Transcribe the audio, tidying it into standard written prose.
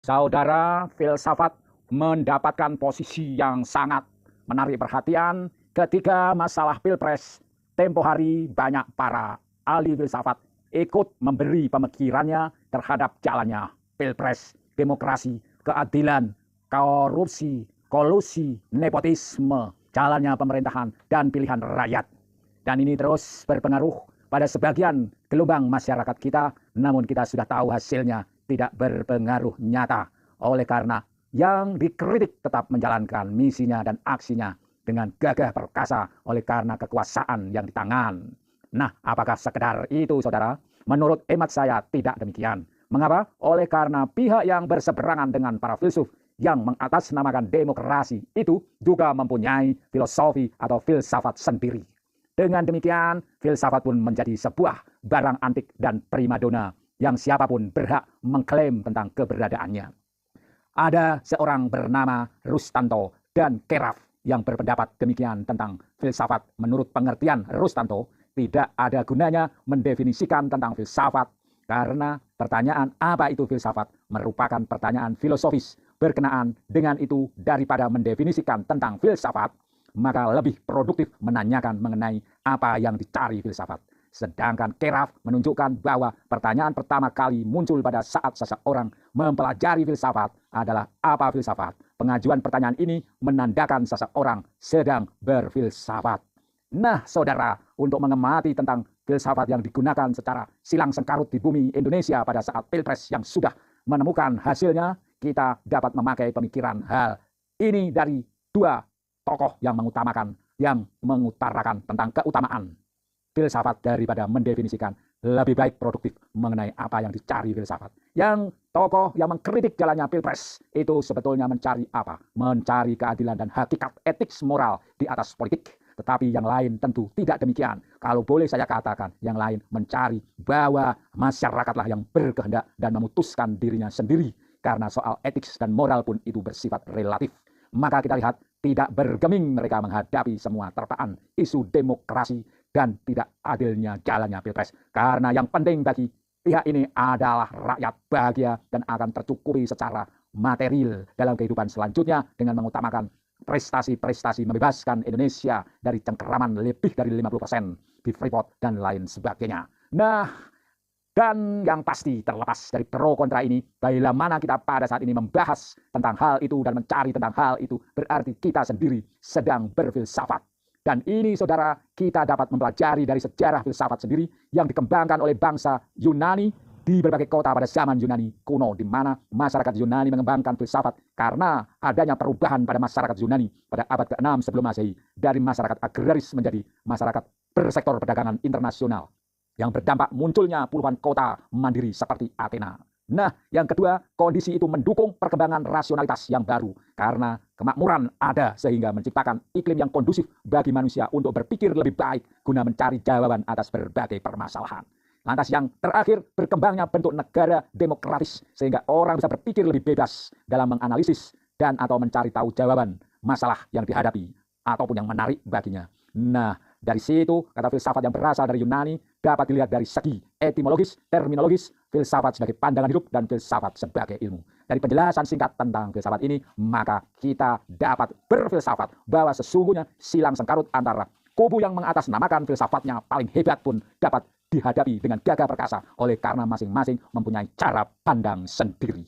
Saudara, filsafat mendapatkan posisi yang sangat menarik perhatian ketika masalah pilpres. Tempo hari banyak para ahli filsafat ikut memberi pemikirannya terhadap jalannya pilpres, demokrasi, keadilan, korupsi, kolusi, nepotisme, jalannya pemerintahan, dan pilihan rakyat. Dan ini terus berpengaruh pada sebagian gelombang masyarakat kita, namun kita sudah tahu hasilnya tidak berpengaruh nyata. Oleh karena yang dikritik tetap menjalankan misinya dan aksinya dengan gagah perkasa oleh karena kekuasaan yang di tangan. Nah, apakah sekedar itu, saudara? Menurut hemat saya tidak demikian. Mengapa? Oleh karena pihak yang berseberangan dengan para filsuf yang mengatasnamakan demokrasi itu juga mempunyai filosofi atau filsafat sendiri. Dengan demikian, filsafat pun menjadi sebuah barang antik dan primadona yang siapapun berhak mengklaim tentang keberadaannya. Ada seorang bernama Rustanto dan Keraf yang berpendapat demikian tentang filsafat. Menurut pengertian Rustanto, tidak ada gunanya mendefinisikan tentang filsafat karena pertanyaan apa itu filsafat merupakan pertanyaan filosofis berkenaan dengan itu daripada mendefinisikan tentang filsafat, maka lebih produktif menanyakan mengenai apa yang dicari filsafat. Sedangkan Keraf menunjukkan bahwa pertanyaan pertama kali muncul pada saat seseorang mempelajari filsafat adalah apa filsafat. Pengajuan pertanyaan ini menandakan seseorang sedang berfilsafat. Nah, saudara, untuk mengamati tentang filsafat yang digunakan secara silang sengkarut di bumi Indonesia pada saat pilpres yang sudah menemukan hasilnya, kita dapat memakai pemikiran hal ini dari dua tokoh yang mengutarakan tentang keutamaan filsafat daripada mendefinisikan, lebih baik produktif mengenai apa yang dicari filsafat. Yang tokoh yang mengkritik jalannya pilpres itu sebetulnya mencari apa? Mencari keadilan dan hakikat etik moral di atas politik. Tetapi yang lain tentu tidak demikian. Kalau boleh saya katakan, yang lain mencari bahwa masyarakatlah yang berkehendak dan memutuskan dirinya sendiri. Karena soal etik dan moral pun itu bersifat relatif. Maka kita lihat tidak bergeming mereka menghadapi semua terpaan isu demokrasi dan tidak adilnya jalannya pilpres. Karena yang penting bagi pihak ini adalah rakyat bahagia dan akan tercukupi secara material dalam kehidupan selanjutnya dengan mengutamakan prestasi-prestasi membebaskan Indonesia dari cengkeraman lebih dari 50% di Freeport dan lain sebagainya. Nah, dan yang pasti terlepas dari pro kontra ini, bila mana kita pada saat ini membahas tentang hal itu dan mencari tentang hal itu, berarti kita sendiri sedang berfilsafat. Dan ini saudara, kita dapat mempelajari dari sejarah filsafat sendiri yang dikembangkan oleh bangsa Yunani di berbagai kota pada zaman Yunani kuno, di mana masyarakat Yunani mengembangkan filsafat karena adanya perubahan pada masyarakat Yunani pada abad ke-6 sebelum Masehi dari masyarakat agraris menjadi masyarakat bersektor perdagangan internasional yang berdampak munculnya puluhan kota mandiri seperti Athena. Nah, yang kedua, kondisi itu mendukung perkembangan rasionalitas yang baru karena kemakmuran ada sehingga menciptakan iklim yang kondusif bagi manusia untuk berpikir lebih baik guna mencari jawaban atas berbagai permasalahan. Lantas yang terakhir, berkembangnya bentuk negara demokratis sehingga orang bisa berpikir lebih bebas dalam menganalisis dan atau mencari tahu jawaban masalah yang dihadapi ataupun yang menarik baginya. Nah, dari situ, kata filsafat yang berasal dari Yunani dapat dilihat dari segi etimologis, terminologis, filsafat sebagai pandangan hidup, dan filsafat sebagai ilmu. Dari penjelasan singkat tentang filsafat ini, maka kita dapat berfilsafat bahwa sesungguhnya silang sengkarut antara kubu yang mengatasnamakan filsafatnya paling hebat pun dapat dihadapi dengan gagah perkasa oleh karena masing-masing mempunyai cara pandang sendiri.